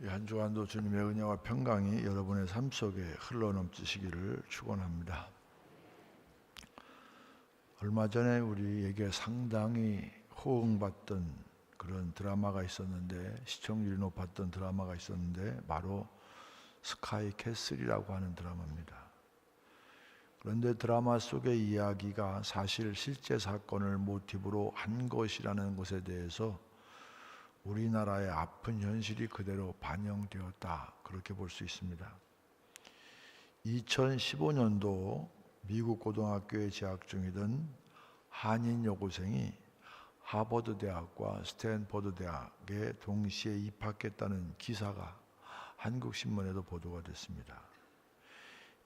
한 주간도 주님의 은혜와 평강이 여러분의 삶 속에 흘러넘치시기를 축원합니다. 얼마 전에 우리에게 상당히 호응받던 그런 드라마가 있었는데, 시청률이 높았던 드라마가 있었는데 바로 스카이 캐슬이라고 하는 드라마입니다. 그런데 드라마 속의 이야기가 사실 실제 사건을 모티브로 한 것이라는 것에 대해서 우리나라의 아픈 현실이 그대로 반영되었다, 그렇게 볼 수 있습니다. 2015년도 미국 고등학교에 재학 중이던 한인 여고생이 하버드 대학과 스탠퍼드 대학에 동시에 입학했다는 기사가 한국 신문에도 보도가 됐습니다.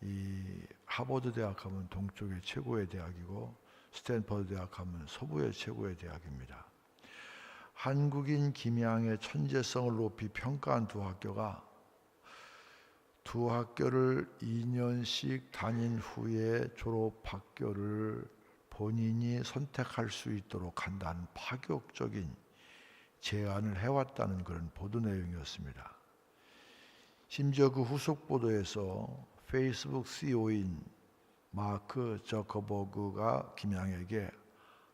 이 하버드 대학하면 동쪽의 최고의 대학이고 스탠퍼드 대학하면 서부의 최고의 대학입니다. 한국인 김양의 천재성을 높이 평가한 두 학교를 2년씩 다닌 후에 졸업학교를 본인이 선택할 수 있도록 한다는 파격적인 제안을 해왔다는 그런 보도 내용이었습니다. 심지어 그 후속 보도에서 페이스북 CEO인 마크 저커버그가 김양에게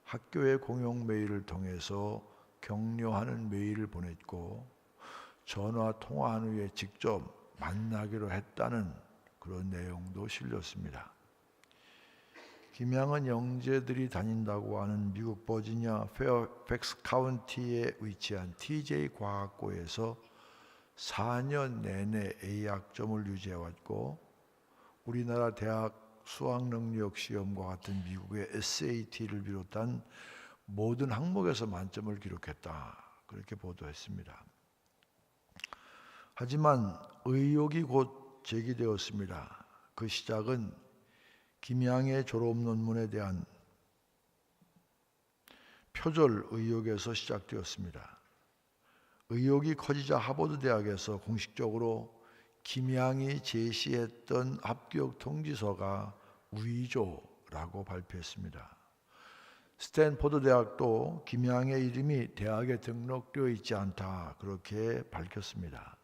학교의 공용 메일을 통해서 격려하는 메일을 보냈고, 전화 통화한 후에 직접 만나기로 했다는 그런 내용도 실렸습니다. 김양은 영재들이 다닌다고 하는 미국 버지니아 페어팩스 카운티에 위치한 TJ 과학고에서 4년 내내 A학점을 유지해왔고, 우리나라 대학 수학능력 시험과 같은 미국의 SAT를 비롯한 모든 항목에서 만점을 기록했다, 그렇게 보도했습니다. 하지만 의혹이 곧 제기되었습니다. 그 시작은 김양의 졸업 논문에 대한 표절 의혹에서 시작되었습니다. 의혹이 커지자 하버드 대학에서 공식적으로 김양이 제시했던 합격 통지서가 위조라고 발표했습니다. 스탠퍼드 대학도 김양의 이름이 대학에 등록되어 있지 않다, 그렇게 밝혔습니다.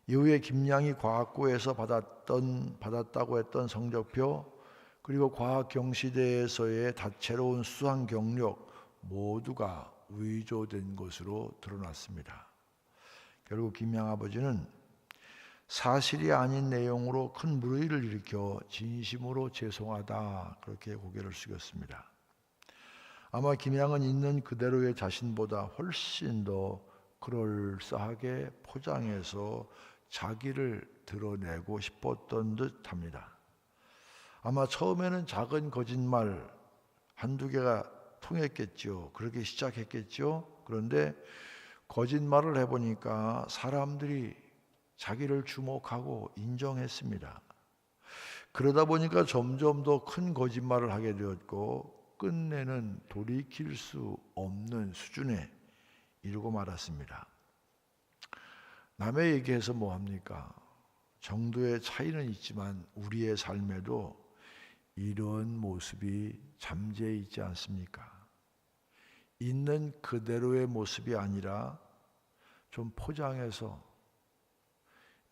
이후에 김양이 과학고에서 받았다고 했던 성적표, 그리고 과학경시대에서의 다채로운 수상 경력 모두가 위조된 것으로 드러났습니다. 결국 김양 아버지는 사실이 아닌 내용으로 큰 물의를 일으켜 진심으로 죄송하다, 그렇게 고개를 숙였습니다. 아마 김양은 있는 그대로의 자신보다 훨씬 더 그럴싸하게 포장해서 자기를 드러내고 싶었던 듯합니다. 아마 처음에는 작은 거짓말 한두 개가 통했겠죠. 그렇게 시작했겠죠. 그런데 거짓말을 해보니까 사람들이 자기를 주목하고 인정했습니다. 그러다 보니까 점점 더 큰 거짓말을 하게 되었고, 끝내는 돌이킬 수 없는 수준에 이르고 말았습니다. 남의 얘기해서 뭐합니까? 정도의 차이는 있지만 우리의 삶에도 이런 모습이 잠재해 있지 않습니까? 있는 그대로의 모습이 아니라 좀 포장해서,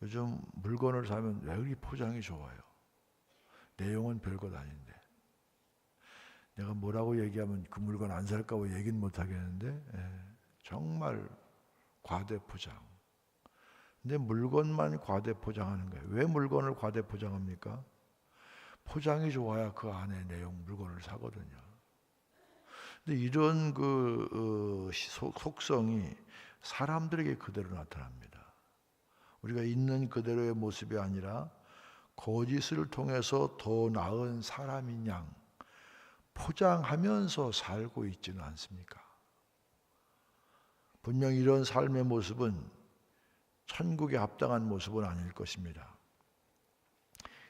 요즘 물건을 사면 왜 이렇게 포장이 좋아요? 내용은 별것 아닌데 내가 뭐라고 얘기하면 그 물건 안 살까 봐 얘기는 못 하겠는데, 정말 과대 포장. 근데 물건만 과대 포장하는 거예요. 왜 물건을 과대 포장합니까? 포장이 좋아야 그 안에 내용 물건을 사거든요. 근데 이런 속성이 사람들에게 그대로 나타납니다. 우리가 있는 그대로의 모습이 아니라 거짓을 통해서 더 나은 사람인 양 포장하면서 살고 있지는 않습니까? 분명 이런 삶의 모습은 천국에 합당한 모습은 아닐 것입니다.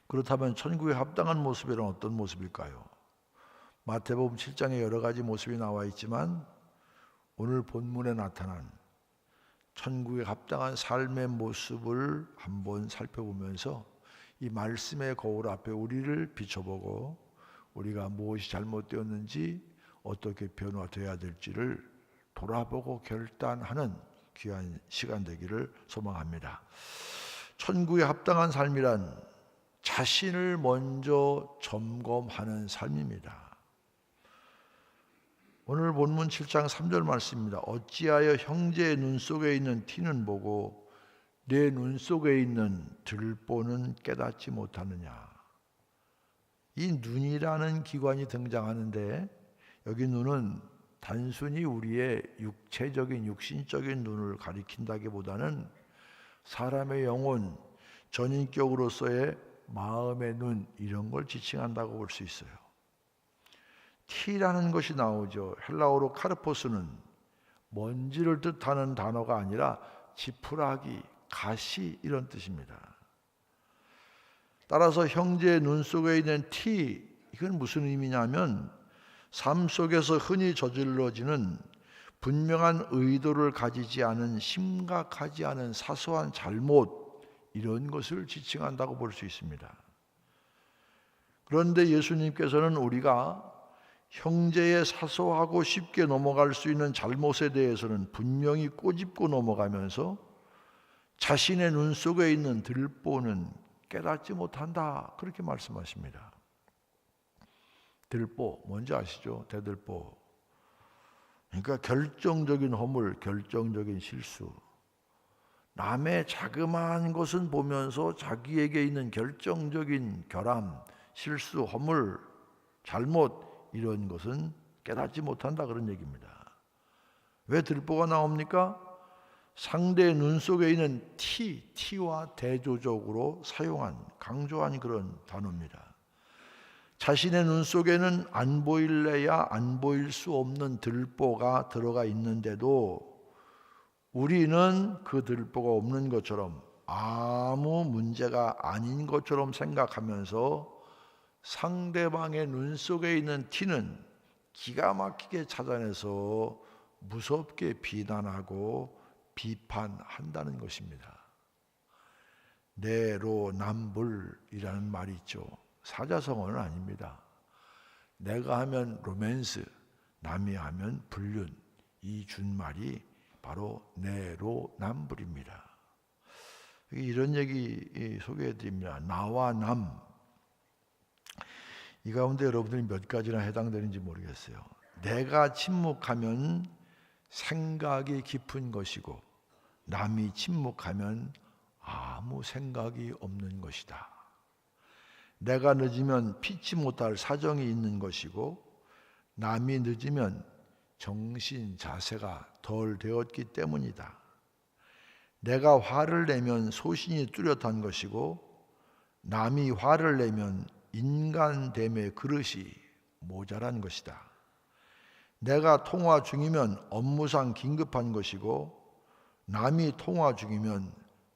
그렇다면 천국에 합당한 모습이란 어떤 모습일까요? 마태복음 7장에 여러 가지 모습이 나와 있지만 오늘 본문에 나타난 천국에 합당한 삶의 모습을 한번 살펴보면서 이 말씀의 거울 앞에 우리를 비춰보고 우리가 무엇이 잘못되었는지, 어떻게 변화되어야 될지를 돌아보고 결단하는 귀한 시간 되기를 소망합니다. 천국에 합당한 삶이란 자신을 먼저 점검하는 삶입니다. 오늘 본문 7장 3절 말씀입니다. 어찌하여 형제의 눈 속에 있는 티는 보고 내 눈 속에 있는 들보는 깨닫지 못하느냐. 이 눈이라는 기관이 등장하는데 여기 눈은 단순히 우리의 육체적인 육신적인 눈을 가리킨다기보다는 사람의 영혼, 전인격으로서의 마음의 눈 이런 걸 지칭한다고 볼 수 있어요. 티라는 것이 나오죠. 헬라어로 카르포스는 먼지를 뜻하는 단어가 아니라 지푸라기, 가시 이런 뜻입니다. 따라서 형제의 눈 속에 있는 티, 이건 무슨 의미냐면 삶 속에서 흔히 저질러지는 분명한 의도를 가지지 않은 심각하지 않은 사소한 잘못 이런 것을 지칭한다고 볼 수 있습니다. 그런데 예수님께서는 우리가 형제의 사소하고 쉽게 넘어갈 수 있는 잘못에 대해서는 분명히 꼬집고 넘어가면서 자신의 눈 속에 있는 들보는 깨닫지 못한다 그렇게 말씀하십니다. 들보 뭔지 아시죠? 대들보. 그러니까 결정적인 허물, 결정적인 실수. 남의 자그마한 것은 보면서 자기에게 있는 결정적인 결함, 실수, 허물, 잘못 이런 것은 깨닫지 못한다 그런 얘기입니다. 왜 들보가 나옵니까? 상대의 눈 속에 있는 티와 대조적으로 사용한, 강조한 그런 단어입니다. 자신의 눈 속에는 안 보일래야 안 보일 수 없는 들보가 들어가 있는데도 우리는 그 들보가 없는 것처럼 아무 문제가 아닌 것처럼 생각하면서 상대방의 눈 속에 있는 티는 기가 막히게 찾아내서 무섭게 비난하고 비판한다는 것입니다. 내로남불이라는 말이 있죠. 사자성어는 아닙니다. 내가 하면 로맨스, 남이 하면 불륜, 이 준말이 바로 내로남불입니다. 이런 얘기 소개해드립니다. 나와 남, 이 가운데 여러분들이 몇 가지나 해당되는지 모르겠어요. 내가 침묵하면 생각이 깊은 것이고 남이 침묵하면 아무 생각이 없는 것이다. 내가 늦으면 피치 못할 사정이 있는 것이고 남이 늦으면 정신 자세가 덜 되었기 때문이다. 내가 화를 내면 소신이 뚜렷한 것이고 남이 화를 내면 인간됨의 그릇이 모자란 것이다. 내가 통화 중이면 업무상 긴급한 것이고 남이 통화 중이면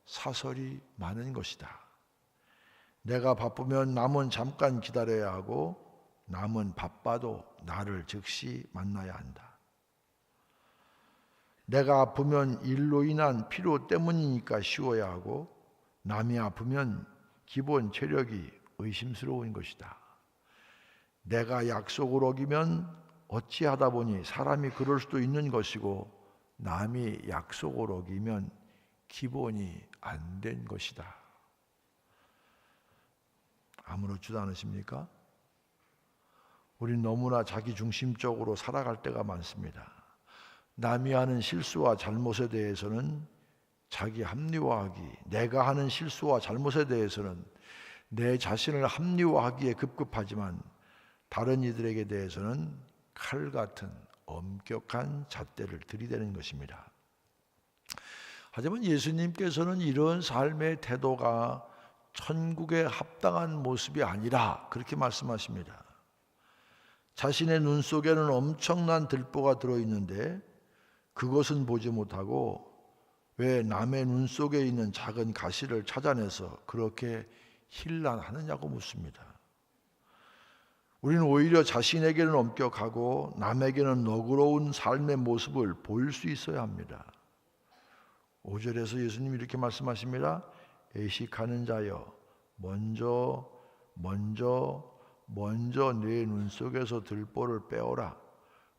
사설이 많은 것이다. 내가 바쁘면 남은 잠깐 기다려야 하고 남은 바빠도 나를 즉시 만나야 한다. 내가 아프면 일로 인한 피로 때문이니까 쉬어야 하고 남이 아프면 기본 체력이 의심스러운 것이다. 내가 약속을 어기면 어찌하다 보니 사람이 그럴 수도 있는 것이고 남이 약속을 어기면 기본이 안 된 것이다. 아무렇지도 않으십니까? 우린 너무나 자기중심적으로 살아갈 때가 많습니다. 남이 하는 실수와 잘못에 대해서는 자기 합리화하기, 내가 하는 실수와 잘못에 대해서는 내 자신을 합리화하기에 급급하지만 다른 이들에게 대해서는 칼 같은 엄격한 잣대를 들이대는 것입니다. 하지만 예수님께서는 이런 삶의 태도가 천국에 합당한 모습이 아니라 그렇게 말씀하십니다. 자신의 눈 속에는 엄청난 들보가 들어있는데 그것은 보지 못하고 왜 남의 눈 속에 있는 작은 가시를 찾아내서 그렇게 힐난하느냐고 묻습니다. 우리는 오히려 자신에게는 엄격하고 남에게는 너그러운 삶의 모습을 보일 수 있어야 합니다. 5절에서 예수님이 이렇게 말씀하십니다. 애식하는 자여 먼저 내 눈 속에서 들보를 빼어라.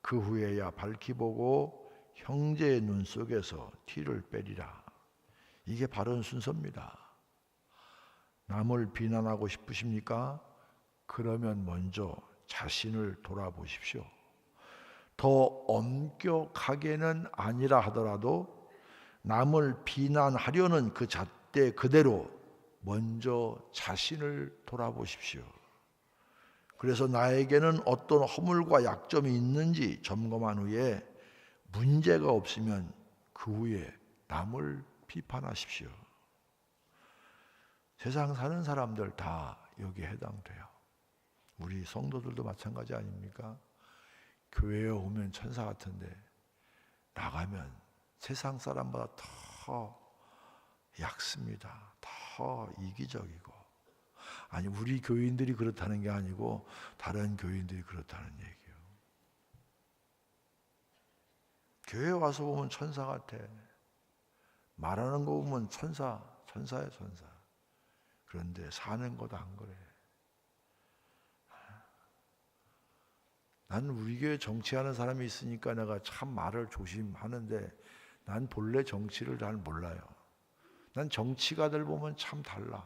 그 후에야 밝히 보고 형제의 눈 속에서 티를 빼리라. 이게 바른 순서입니다. 남을 비난하고 싶으십니까? 그러면 먼저 자신을 돌아보십시오. 더 엄격하게는 아니라 하더라도 남을 비난하려는 그 잣대 그대로 먼저 자신을 돌아보십시오. 그래서 나에게는 어떤 허물과 약점이 있는지 점검한 후에 문제가 없으면 그 후에 남을 비판하십시오. 세상 사는 사람들 다 여기에 해당돼요. 우리 성도들도 마찬가지 아닙니까? 교회에 오면 천사 같은데 나가면 세상 사람보다 더 얕습니다. 더 이기적이고. 아니 우리 교인들이 그렇다는 게 아니고 다른 교인들이 그렇다는 얘기예요. 교회 와서 보면 천사 같아. 말하는 거 보면 천사야 천사. 그런데 사는 것도 안 그래. 난 우리 교회 정치하는 사람이 있으니까 내가 참 말을 조심하는데 난 본래 정치를 잘 몰라요. 난 정치가들 보면 참 달라.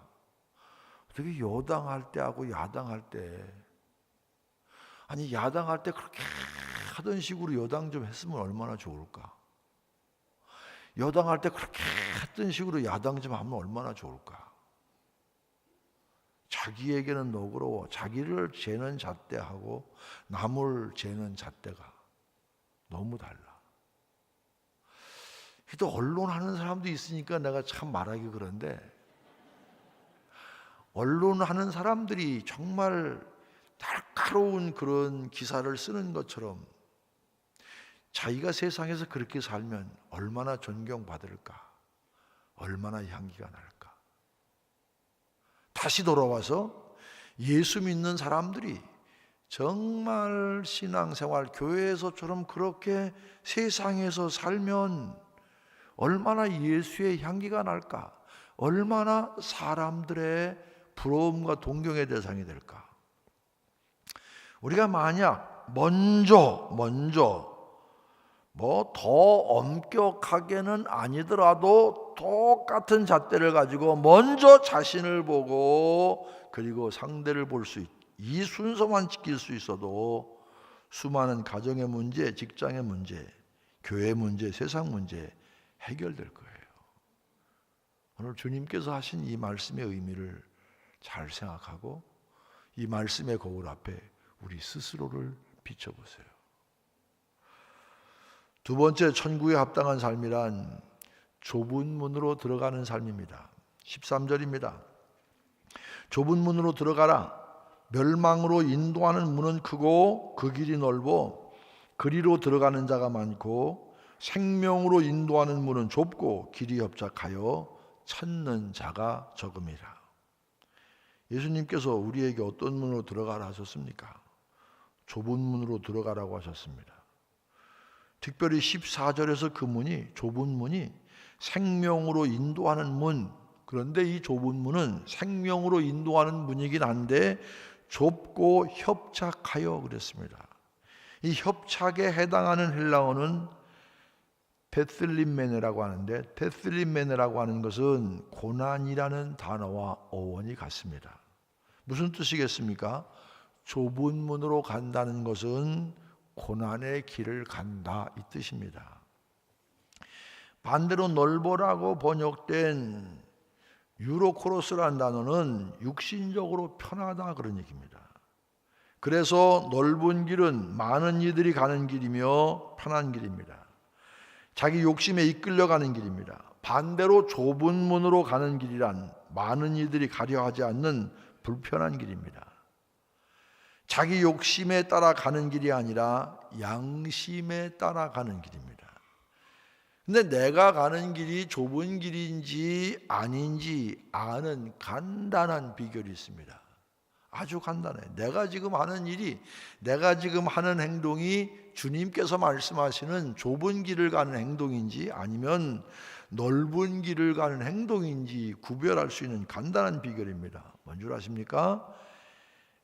어떻게 여당할 때하고 야당할 때, 아니 야당할 때 그렇게 하던 식으로 여당 좀 했으면 얼마나 좋을까? 여당할 때 그렇게 했던 식으로 야당 좀 하면 얼마나 좋을까? 자기에게는 너그러워 자기를 재는 잣대하고 남을 재는 잣대가 너무 달라. 또 언론하는 사람도 있으니까 내가 참 말하기 그런데, 언론하는 사람들이 정말 날카로운 그런 기사를 쓰는 것처럼 자기가 세상에서 그렇게 살면 얼마나 존경받을까, 얼마나 향기가 날까. 다시 돌아와서 예수 믿는 사람들이 정말 신앙생활 교회에서처럼 그렇게 세상에서 살면 얼마나 예수의 향기가 날까, 얼마나 사람들의 부러움과 동경의 대상이 될까. 우리가 만약 먼저 뭐 더 엄격하게는 아니더라도 똑같은 잣대를 가지고 먼저 자신을 보고 그리고 상대를 볼 수 있, 이 순서만 지킬 수 있어도 수많은 가정의 문제, 직장의 문제, 교회 문제, 세상 문제 해결될 거예요. 오늘 주님께서 하신 이 말씀의 의미를 잘 생각하고 이 말씀의 거울 앞에 우리 스스로를 비춰보세요. 두 번째, 천국에 합당한 삶이란 좁은 문으로 들어가는 삶입니다. 13절입니다. 좁은 문으로 들어가라. 멸망으로 인도하는 문은 크고 그 길이 넓어 그리로 들어가는 자가 많고 생명으로 인도하는 문은 좁고 길이 협착하여 찾는 자가 적음이라. 예수님께서 우리에게 어떤 문으로 들어가라 하셨습니까? 좁은 문으로 들어가라고 하셨습니다. 특별히 14절에서 그 문이, 좁은 문이 생명으로 인도하는 문, 그런데 이 좁은 문은 생명으로 인도하는 문이긴 한데 좁고 협착하여 그랬습니다. 이 협착에 해당하는 헬라어는 테슬림메네라고 하는데, 테슬림메네라고 하는 것은 고난이라는 단어와 어원이 같습니다. 무슨 뜻이겠습니까? 좁은 문으로 간다는 것은 고난의 길을 간다, 이 뜻입니다. 반대로 넓어라고 번역된 유로코로스라는 단어는 육신적으로 편하다 그런 얘기입니다. 그래서 넓은 길은 많은 이들이 가는 길이며 편한 길입니다. 자기 욕심에 이끌려가는 길입니다. 반대로 좁은 문으로 가는 길이란 많은 이들이 가려 하지 않는 불편한 길입니다. 자기 욕심에 따라 가는 길이 아니라 양심에 따라 가는 길입니다. 근데 내가 가는 길이 좁은 길인지 아닌지 아는 간단한 비결이 있습니다. 아주 간단해요. 내가 지금 하는 일이, 내가 지금 하는 행동이 주님께서 말씀하시는 좁은 길을 가는 행동인지 아니면 넓은 길을 가는 행동인지 구별할 수 있는 간단한 비결입니다. 뭔 줄 아십니까?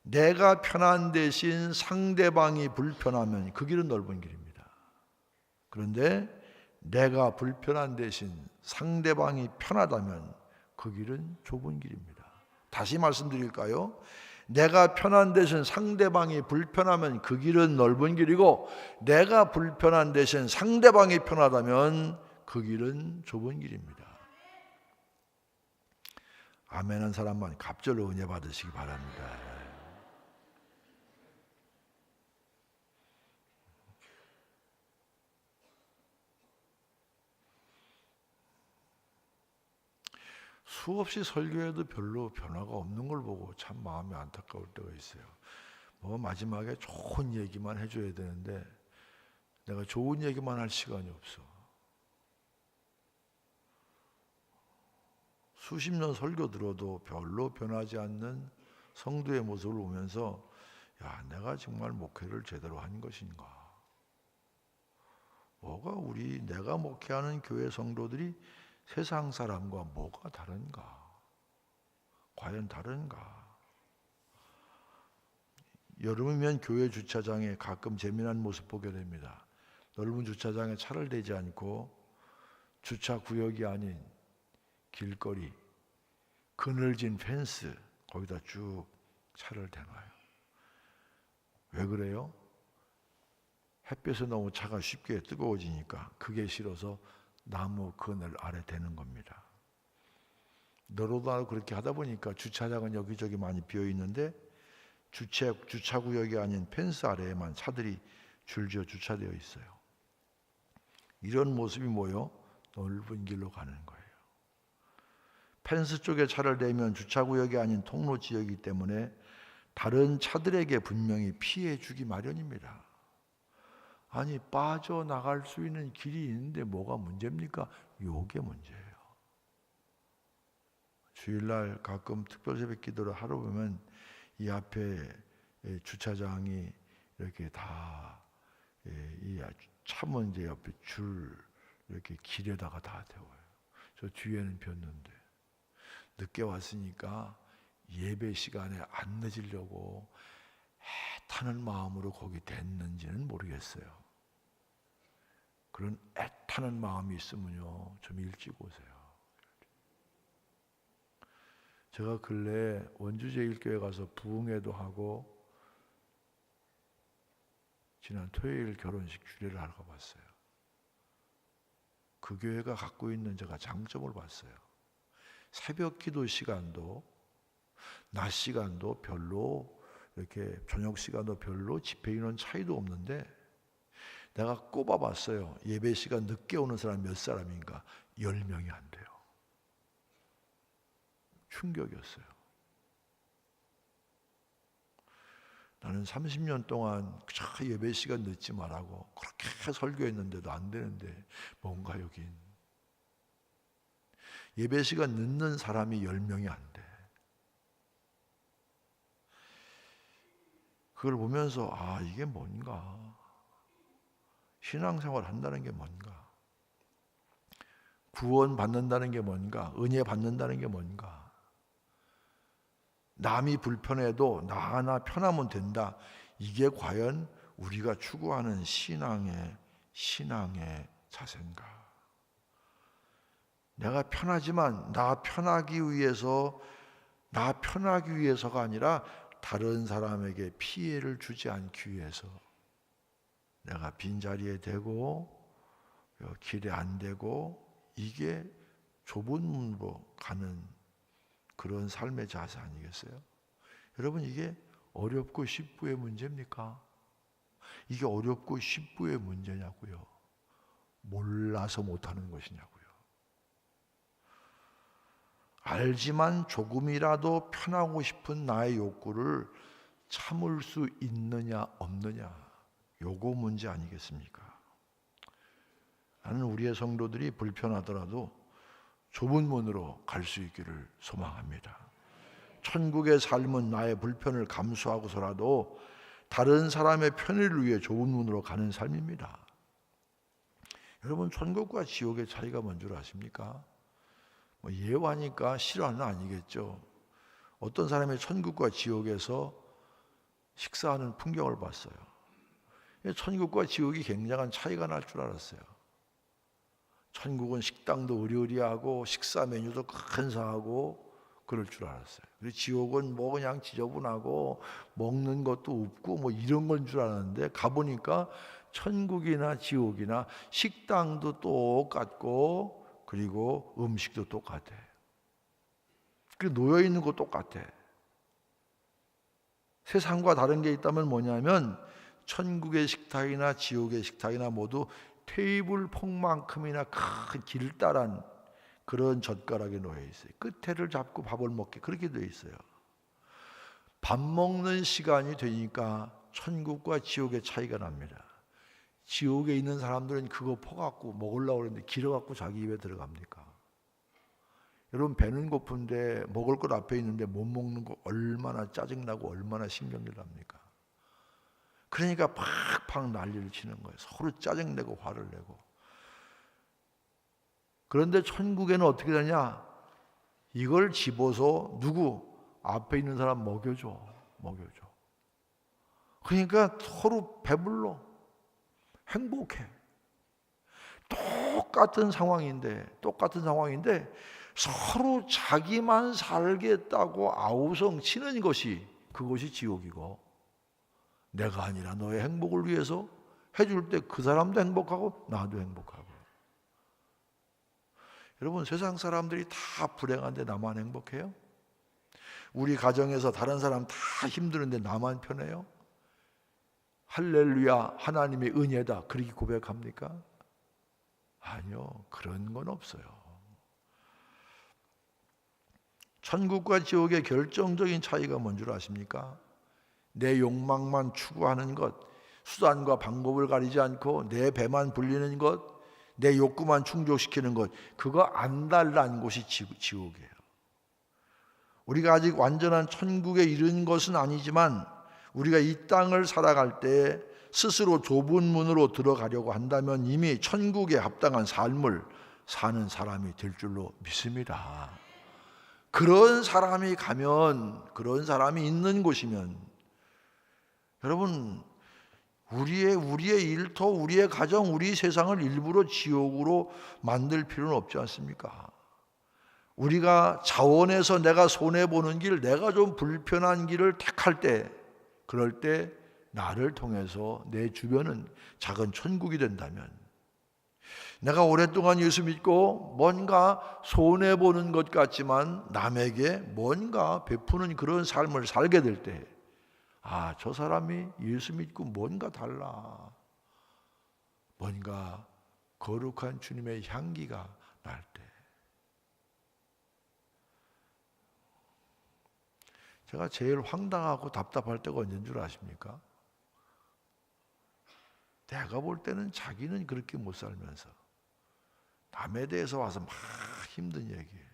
내가 편한 대신 상대방이 불편하면 그 길은 넓은 길입니다. 그런데 내가 불편한 대신 상대방이 편하다면 그 길은 좁은 길입니다. 다시 말씀드릴까요? 내가 편한 대신 상대방이 불편하면 그 길은 넓은 길이고, 내가 불편한 대신 상대방이 편하다면 그 길은 좁은 길입니다. 아멘한 사람만 갑절로 은혜 받으시기 바랍니다. 수없이 설교해도 별로 변화가 없는 걸 보고 참 마음이 안타까울 때가 있어요. 마지막에 좋은 얘기만 해줘야 되는데 내가 좋은 얘기만 할 시간이 없어. 수십 년 설교 들어도 별로 변하지 않는 성도의 모습을 보면서 내가 정말 목회를 제대로 한 것인가? 내가 목회하는 교회 성도들이 세상 사람과 뭐가 다른가? 과연 다른가? 여름이면 교회 주차장에 가끔 재미난 모습 보게 됩니다. 넓은 주차장에 차를 대지 않고 주차 구역이 아닌 길거리, 그늘진 펜스 거기다 쭉 차를 대놔요. 왜 그래요? 햇볕에 너무 차가 쉽게 뜨거워지니까 그게 싫어서 나무 그늘 아래 대는 겁니다. 너로도 그렇게 하다 보니까 주차장은 여기저기 많이 비어 있는데 주차구역이 아닌 펜스 아래에만 차들이 줄지어 주차되어 있어요. 이런 모습이 뭐요? 넓은 길로 가는 거예요. 펜스 쪽에 차를 대면 주차구역이 아닌 통로 지역이기 때문에 다른 차들에게 분명히 피해 주기 마련입니다. 아니, 빠져나갈 수 있는 길이 있는데 뭐가 문제입니까? 요게 문제예요. 주일날 가끔 특별새벽 기도를 하러 보면 이 앞에 주차장이 이렇게 다 이 차문 이제 옆에 줄 이렇게 길에다가 다 태워요. 저 뒤에는 폈는데 늦게 왔으니까 예배 시간에 안 늦으려고 애타는 마음으로 거기 댔는지는 모르겠어요. 그런 애타는 마음이 있으면요, 좀 일찍 오세요. 제가 근래 원주제일교회 가서 부흥회도 하고 지난 토요일 결혼식 주례를 하러 가봤어요. 그 교회가 갖고 있는 제가 장점을 봤어요. 새벽 기도 시간도 낮 시간도 별로 이렇게 저녁 시간도 별로 집회 인원 차이도 없는데 내가 꼽아봤어요. 예배 시간 늦게 오는 사람 몇 사람인가? 10명이 안 돼요. 충격이었어요. 나는 30년 동안 예배 시간 늦지 말라고 그렇게 설교했는데도 안 되는데 뭔가 여긴 예배 시간 늦는 사람이 10명이 안 돼. 그걸 보면서 이게 뭔가, 신앙생활 한다는 게 뭔가, 구원 받는다는 게 뭔가, 은혜 받는다는 게 뭔가, 남이 불편해도 나 하나 편하면 된다. 이게 과연 우리가 추구하는 신앙의 자세인가? 내가 편하지만 나 편하기 위해서가 아니라 다른 사람에게 피해를 주지 않기 위해서 내가 빈자리에 대고 길에 안 대고, 이게 좁은 문으로 가는 그런 삶의 자세 아니겠어요? 여러분, 이게 어렵고 쉽고의 문제입니까? 이게 어렵고 쉽고의 문제냐고요? 몰라서 못하는 것이냐고요? 알지만 조금이라도 편하고 싶은 나의 욕구를 참을 수 있느냐 없느냐, 요거 문제 아니겠습니까? 나는 우리의 성도들이 불편하더라도 좁은 문으로 갈 수 있기를 소망합니다. 천국의 삶은 나의 불편을 감수하고서라도 다른 사람의 편의를 위해 좁은 문으로 가는 삶입니다. 여러분, 천국과 지옥의 차이가 뭔 줄 아십니까? 예화니까 실화는 아니겠죠. 어떤 사람이 천국과 지옥에서 식사하는 풍경을 봤어요. 천국과 지옥이 굉장한 차이가 날 줄 알았어요. 천국은 식당도 으리으리하고 식사 메뉴도 근사하고 그럴 줄 알았어요. 그리고 지옥은 뭐 그냥 지저분하고 먹는 것도 없고 뭐 이런 건 줄 알았는데 가보니까 천국이나 지옥이나 식당도 똑같고 그리고 음식도 똑같아. 그리고 놓여 있는 거 똑같아. 세상과 다른 게 있다면 뭐냐면 천국의 식탁이나 지옥의 식탁이나 모두 테이블 폭만큼이나 큰 길다란 그런 젓가락에 놓여 있어요. 끝에를 잡고 밥을 먹게 그렇게 되어 있어요. 밥 먹는 시간이 되니까 천국과 지옥의 차이가 납니다. 지옥에 있는 사람들은 그거 퍼갖고 먹으려고 그러는데 길어갖고 자기 입에 들어갑니까? 여러분 배는 고픈데 먹을 것 앞에 있는데 못 먹는 거 얼마나 짜증나고 얼마나 신경질 납니까? 그러니까 팍팍 난리를 치는 거예요. 서로 짜증내고 화를 내고. 그런데 천국에는 어떻게 되냐? 이걸 집어서 누구? 앞에 있는 사람 먹여줘. 그러니까 서로 배불러. 행복해. 똑같은 상황인데 서로 자기만 살겠다고 아우성 치는 것이 그것이 지옥이고 내가 아니라 너의 행복을 위해서 해줄 때 그 사람도 행복하고 나도 행복하고. 여러분 세상 사람들이 다 불행한데 나만 행복해요? 우리 가정에서 다른 사람 다 힘드는데 나만 편해요? 할렐루야 하나님의 은혜다 그렇게 고백합니까? 아니요, 그런 건 없어요. 천국과 지옥의 결정적인 차이가 뭔 줄 아십니까? 내 욕망만 추구하는 것, 수단과 방법을 가리지 않고 내 배만 불리는 것, 내 욕구만 충족시키는 것, 그거 안 달라는 곳이 지옥이에요. 우리가 아직 완전한 천국에 이른 것은 아니지만 우리가 이 땅을 살아갈 때 스스로 좁은 문으로 들어가려고 한다면 이미 천국에 합당한 삶을 사는 사람이 될 줄로 믿습니다. 그런 사람이 가면, 그런 사람이 있는 곳이면 여러분 우리의 일터, 우리의 가정, 우리 세상을 일부러 지옥으로 만들 필요는 없지 않습니까? 우리가 자원해서 내가 손해보는 길, 내가 좀 불편한 길을 택할 때, 그럴 때 나를 통해서 내 주변은 작은 천국이 된다면, 내가 오랫동안 예수 믿고 뭔가 손해보는 것 같지만 남에게 뭔가 베푸는 그런 삶을 살게 될 때, 아, 저 사람이 예수 믿고 뭔가 달라, 뭔가 거룩한 주님의 향기가 날 때, 제가 제일 황당하고 답답할 때가 언제인 줄 아십니까? 내가 볼 때는 자기는 그렇게 못 살면서 남에 대해서 와서 막 힘든 얘기해.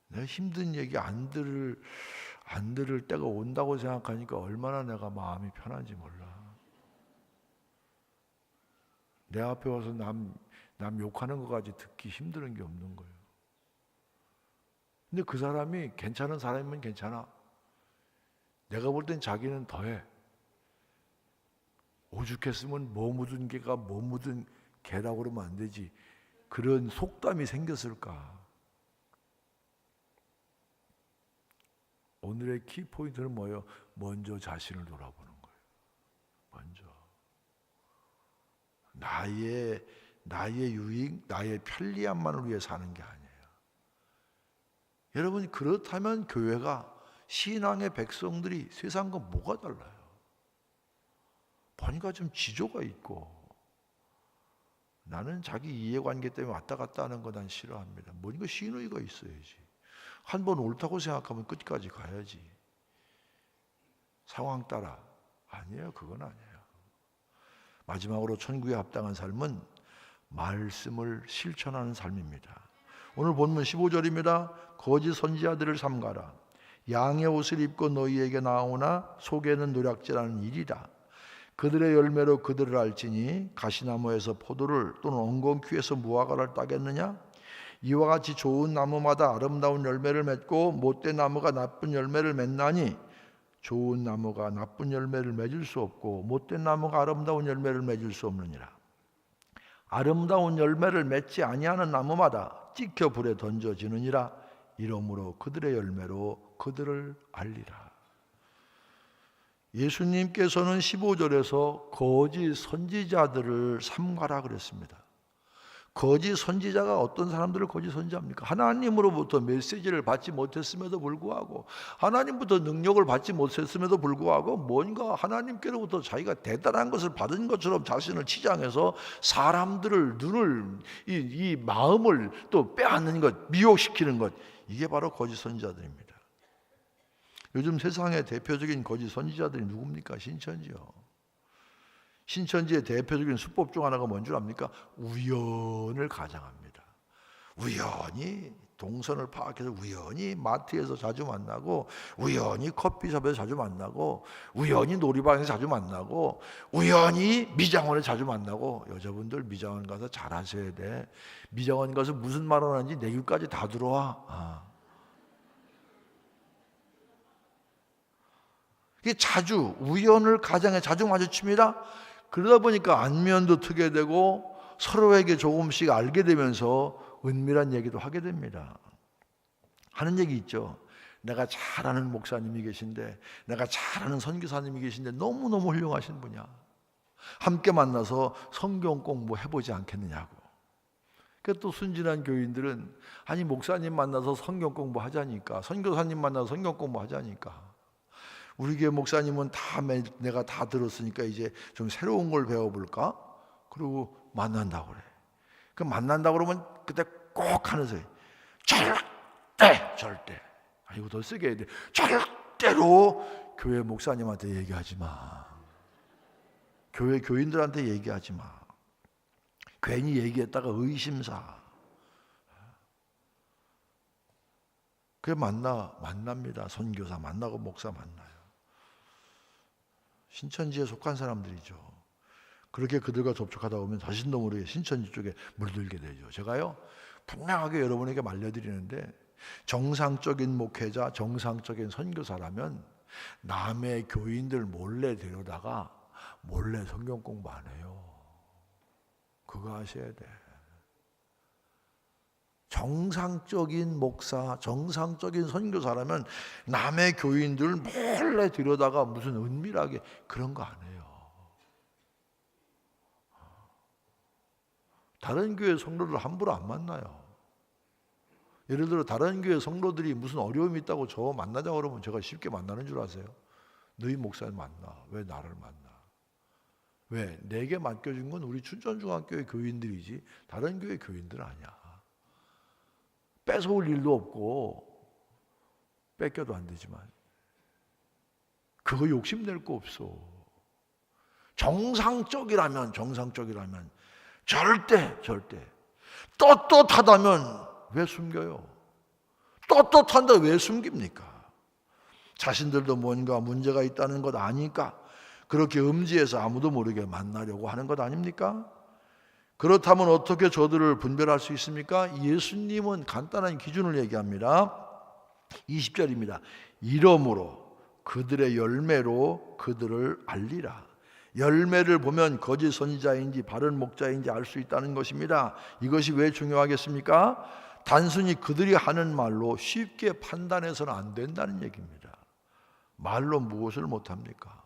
내가 힘든 얘기 안 들을 때가 온다고 생각하니까 얼마나 내가 마음이 편한지 몰라. 내 앞에 와서 남 욕하는 것까지 듣기 힘든 게 없는 거예요. 근데 그 사람이 괜찮은 사람이면 괜찮아. 내가 볼 땐 자기는 더해. 오죽했으면 뭐 묻은 개가 뭐 묻은 개라고 그러면 안 되지. 그런 속담이 생겼을까? 오늘의 키포인트는 뭐예요? 먼저 자신을 돌아보는 거예요. 먼저. 나의 유익, 나의 편리함만을 위해 사는 게 아니에요. 여러분, 그렇다면 교회가, 신앙의 백성들이 세상과 뭐가 달라요? 보니까 좀 지조가 있고, 나는 자기 이해관계 때문에 왔다 갔다 하는 거 난 싫어합니다. 뭔가 신의가 있어야지. 한 번 옳다고 생각하면 끝까지 가야지. 상황 따라. 아니에요. 그건 아니에요. 마지막으로 천국에 합당한 삶은 말씀을 실천하는 삶입니다. 오늘 본문 15절입니다. 거짓 선지자들을 삼가라. 양의 옷을 입고 너희에게 나오나 속에는 노략질하는 일이라. 그들의 열매로 그들을 알지니 가시나무에서 포도를 또는 엉겅퀴에서 무화과를 따겠느냐? 이와 같이 좋은 나무마다 아름다운 열매를 맺고 못된 나무가 나쁜 열매를 맺나니 좋은 나무가 나쁜 열매를 맺을 수 없고 못된 나무가 아름다운 열매를 맺을 수 없느니라. 아름다운 열매를 맺지 아니하는 나무마다 찍혀 불에 던져지느니라. 이러므로 그들의 열매로 그들을 알리라. 예수님께서는 15절에서 거짓 선지자들을 삼가라 그랬습니다. 거짓 선지자가 어떤 사람들을 거짓 선지자입니까? 하나님으로부터 메시지를 받지 못했음에도 불구하고, 하나님부터 능력을 받지 못했음에도 불구하고 뭔가 하나님께로부터 자기가 대단한 것을 받은 것처럼 자신을 치장해서 사람들을 눈을 이 마음을 또 빼앗는 것, 미혹시키는 것, 이게 바로 거짓 선지자들입니다. 요즘 세상의 대표적인 거짓 선지자들이 누굽니까? 신천지요. 신천지의 대표적인 수법 중 하나가 뭔 줄 압니까? 우연을 가장합니다. 우연히 동선을 파악해서 우연히 마트에서 자주 만나고, 우연히 커피숍에서 자주 만나고, 우연히 놀이방에서 자주 만나고, 우연히 미장원에 자주 만나고. 여자분들 미장원 가서 잘하셔야 돼. 미장원 가서 무슨 말을 하는지 내 귀까지 다 들어와. 이게 자주 우연을 가장해 자주 마주칩니다. 그러다 보니까 안면도 트게 되고 서로에게 조금씩 알게 되면서 은밀한 얘기도 하게 됩니다. 하는 얘기 있죠. 내가 잘 아는 목사님이 계신데, 내가 잘 아는 선교사님이 계신데 너무너무 훌륭하신 분이야. 함께 만나서 성경 공부해보지 않겠느냐고. 그러니까 또 순진한 교인들은 아니 목사님 만나서 성경 공부하자니까, 선교사님 만나서 성경 공부하자니까, 우리 교회 목사님은 내가 다 들었으니까 이제 좀 새로운 걸 배워볼까? 그리고 만난다고 그래. 그 만난다고 그러면 그때 꼭 하는 소리. 절대. 이거 더 세게 해야 돼. 절대로 교회 목사님한테 얘기하지 마. 교회 교인들한테 얘기하지 마. 괜히 얘기했다가 의심사. 그게 만납니다. 선교사 만나고 목사 만나요. 신천지에 속한 사람들이죠. 그렇게 그들과 접촉하다 보면 자신도 모르게 신천지 쪽에 물들게 되죠. 제가요 분명하게 여러분에게 말려드리는데, 정상적인 목회자, 정상적인 선교사라면 남의 교인들 몰래 데려다가 몰래 성경 공부 안 해요. 그거 하셔야 돼. 정상적인 목사, 정상적인 선교사라면 남의 교인들 몰래 들여다가 무슨 은밀하게 그런 거 안 해요. 다른 교회 성도들 함부로 안 만나요. 예를 들어 다른 교회 성도들이 무슨 어려움이 있다고 저 만나자고 그러면 제가 쉽게 만나는 줄 아세요? 너희 목사님 만나. 왜 나를 만나? 왜? 내게 맡겨준 건 우리 춘천중앙교회 교인들이지 다른 교회 교인들 아니야. 뺏어올 일도 없고 뺏겨도 안 되지만 그거 욕심낼 거 없어. 정상적이라면 절대 떳떳하다면 왜 숨겨요? 떳떳한데 왜 숨깁니까? 자신들도 뭔가 문제가 있다는 것 아니까 그렇게 음지에서 아무도 모르게 만나려고 하는 것 아닙니까? 그렇다면 어떻게 저들을 분별할 수 있습니까? 예수님은 간단한 기준을 얘기합니다. 20절입니다. 이러므로 그들의 열매로 그들을 알리라. 열매를 보면 거짓 선지자인지 바른 목자인지 알 수 있다는 것입니다. 이것이 왜 중요하겠습니까? 단순히 그들이 하는 말로 쉽게 판단해서는 안 된다는 얘기입니다. 말로 무엇을 못합니까?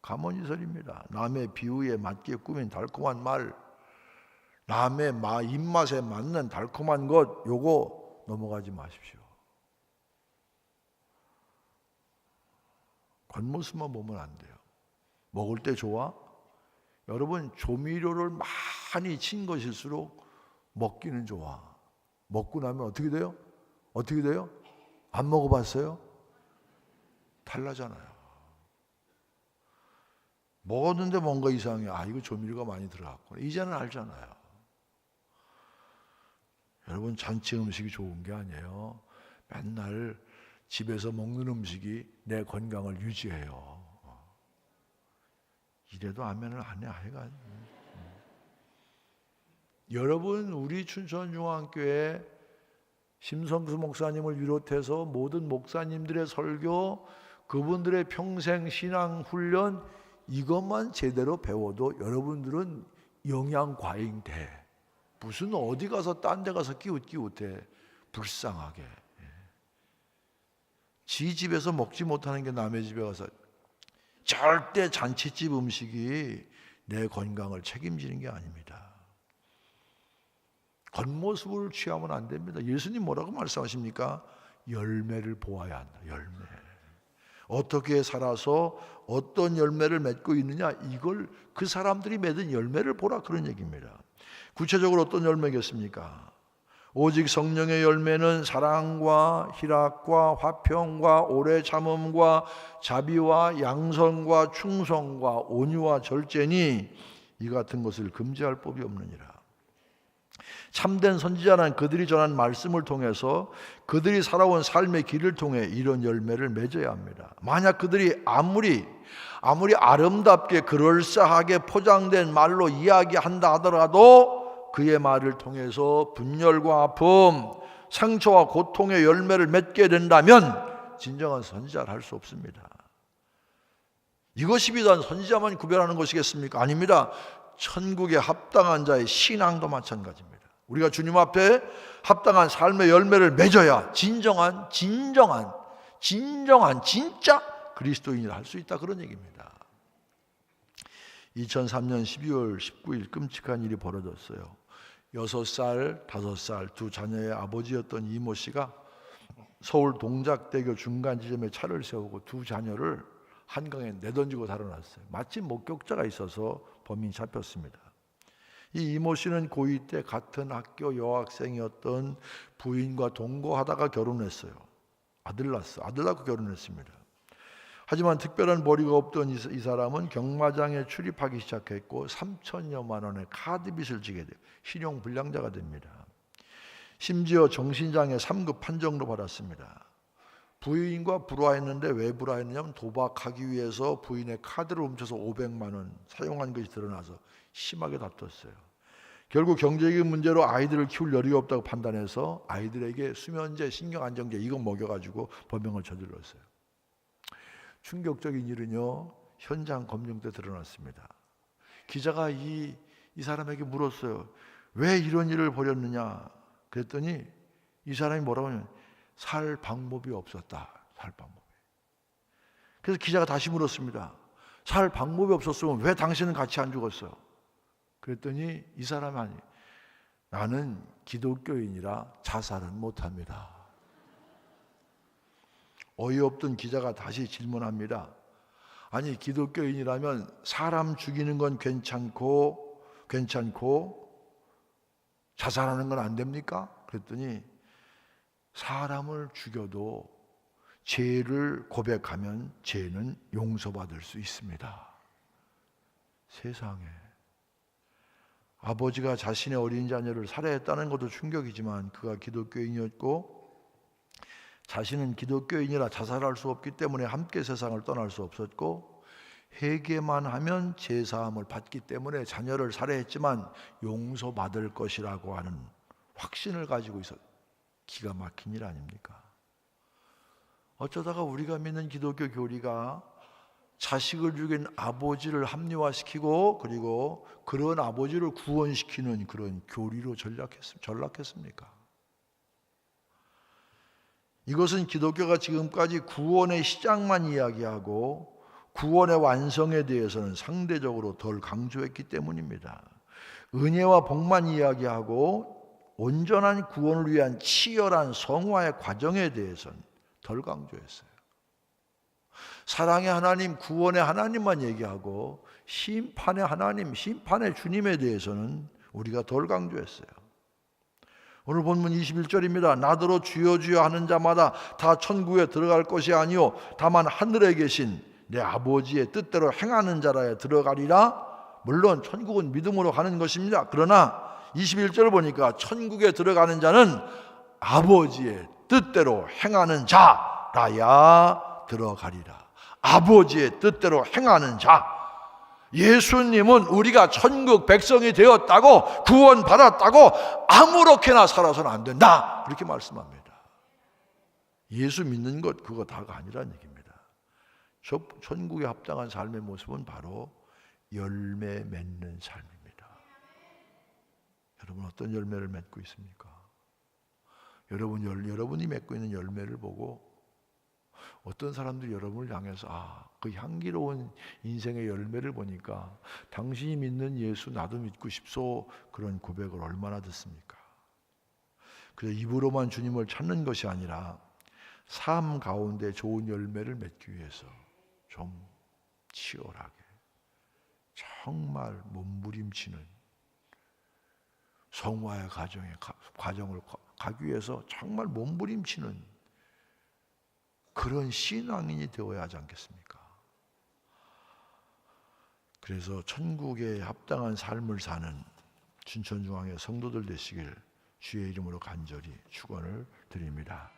가문이설입니다. 남의 비유에 맞게 꾸민 달콤한 말, 남의 입맛에 맞는 달콤한 것, 요거 넘어가지 마십시오. 겉모습만 보면 안 돼요. 먹을 때 좋아? 여러분 조미료를 많이 친 것일수록 먹기는 좋아. 먹고 나면 어떻게 돼요? 어떻게 돼요? 안 먹어봤어요? 달라잖아요. 먹었는데 뭔가 이상해. 이거 조미료가 많이 들어갔구나. 이제는 알잖아요. 여러분 잔치 음식이 좋은 게 아니에요. 맨날 집에서 먹는 음식이 내 건강을 유지해요. 이래도 아멘을 안 해. 하여간 여러분 우리 춘천중앙교회 심성수 목사님을 비롯해서 모든 목사님들의 설교, 그분들의 평생 신앙 훈련 이것만 제대로 배워도 여러분들은 영양 과잉돼. 무슨 어디 가서 딴 데 가서 끼웃끼웃해. 불쌍하게. 지 집에서 먹지 못하는 게 남의 집에 가서. 절대 잔치집 음식이 내 건강을 책임지는 게 아닙니다. 겉모습을 취하면 안 됩니다. 예수님 뭐라고 말씀하십니까? 열매를 보아야 한다. 열매. 어떻게 살아서 어떤 열매를 맺고 있느냐, 이걸 그 사람들이 맺은 열매를 보라, 그런 얘기입니다. 구체적으로 어떤 열매겠습니까? 오직 성령의 열매는 사랑과 희락과 화평과 오래 참음과 자비와 양선과 충성과 온유와 절제니 이 같은 것을 금지할 법이 없느니라. 참된 선지자는 그들이 전한 말씀을 통해서 그들이 살아온 삶의 길을 통해 이런 열매를 맺어야 합니다. 만약 그들이 아무리 아름답게 그럴싸하게 포장된 말로 이야기한다 하더라도 그의 말을 통해서 분열과 아픔, 상처와 고통의 열매를 맺게 된다면 진정한 선지자를 할 수 없습니다. 이것이 비단 선지자만 구별하는 것이겠습니까? 아닙니다. 천국에 합당한 자의 신앙도 마찬가지입니다. 우리가 주님 앞에 합당한 삶의 열매를 맺어야 진짜 그리스도인이라 할 수 있다, 그런 얘기입니다. 2003년 12월 19일 끔찍한 일이 벌어졌어요. 6살, 5살 두 자녀의 아버지였던 이모 씨가 서울 동작대교 중간 지점에 차를 세우고 두 자녀를 한강에 내던지고 달아났어요. 마침 목격자가 있어서 범인이 잡혔습니다. 이 이모 씨는 고2 때 같은 학교 여학생이었던 부인과 동거하다가 결혼했어요. 아들 낳고 결혼했습니다. 하지만 특별한 벌이가 없던 이 사람은 경마장에 출입하기 시작했고 3천여만 원의 카드빚을 지게 돼요. 신용불량자가 됩니다. 심지어 정신장애 3급 판정도 받았습니다. 부인과 불화했는데 왜 불화했느냐면 도박하기 위해서 부인의 카드를 훔쳐서 500만 원 사용한 것이 드러나서 심하게 다퉜어요. 결국 경제적인 문제로 아이들을 키울 여력이 없다고 판단해서 아이들에게 수면제, 신경안정제 이거 먹여가지고 범행을 저질렀어요. 충격적인 일은요, 현장 검증 때 드러났습니다. 기자가 이 사람에게 물었어요. 왜 이런 일을 벌였느냐? 그랬더니 이 사람이 뭐라고 하냐면 살 방법이 없었다. 살 방법이. 그래서 기자가 다시 물었습니다. 살 방법이 없었으면 왜 당신은 같이 안 죽었어? 그랬더니 이 사람이 나는 기독교인이라 자살은 못합니다. 어이없던 기자가 다시 질문합니다. 아니, 기독교인이라면 사람 죽이는 건 괜찮고 자살하는 건 안 됩니까? 그랬더니 사람을 죽여도 죄를 고백하면 죄는 용서받을 수 있습니다. 세상에. 아버지가 자신의 어린 자녀를 살해했다는 것도 충격이지만 그가 기독교인이었고 자신은 기독교인이라 자살할 수 없기 때문에 함께 세상을 떠날 수 없었고 회개만 하면 죄사함을 받기 때문에 자녀를 살해했지만 용서받을 것이라고 하는 확신을 가지고 있어. 기가 막힌 일 아닙니까? 어쩌다가 우리가 믿는 기독교 교리가 자식을 죽인 아버지를 합리화시키고 그리고 그런 아버지를 구원시키는 그런 교리로 전락했습니까? 이것은 기독교가 지금까지 구원의 시작만 이야기하고 구원의 완성에 대해서는 상대적으로 덜 강조했기 때문입니다. 은혜와 복만 이야기하고 온전한 구원을 위한 치열한 성화의 과정에 대해서는 덜 강조했어요. 사랑의 하나님, 구원의 하나님만 얘기하고 심판의 하나님, 심판의 주님에 대해서는 우리가 덜 강조했어요. 오늘 본문 21절입니다. 나더러 주여 주여 하는 자마다 다 천국에 들어갈 것이 아니요 다만 하늘에 계신 내 아버지의 뜻대로 행하는 자라야 들어가리라. 물론 천국은 믿음으로 가는 것입니다. 그러나 21절을 보니까 천국에 들어가는 자는 아버지의 뜻대로 행하는 자라야 들어가리라. 아버지의 뜻대로 행하는 자. 예수님은 우리가 천국 백성이 되었다고 구원받았다고 아무렇게나 살아서는 안 된다, 그렇게 말씀합니다. 예수 믿는 것 그거 다가 아니라는 얘기입니다. 천국에 합당한 삶의 모습은 바로 열매 맺는 삶입니다. 어떤 열매를 맺고 있습니까? 여러분이 맺고 있는 열매를 보고 어떤 사람들이 여러분을 향해서 그 향기로운 인생의 열매를 보니까 당신이 믿는 예수 나도 믿고 싶소, 그런 고백을 얼마나 듣습니까? 그래서 입으로만 주님을 찾는 것이 아니라 삶 가운데 좋은 열매를 맺기 위해서 좀 치열하게 정말 몸부림치는 성화의 과정을 가기 위해서 정말 몸부림치는 그런 신앙인이 되어야 하지 않겠습니까? 그래서 천국에 합당한 삶을 사는 춘천중앙의 성도들 되시길 주의 이름으로 간절히 축원을 드립니다.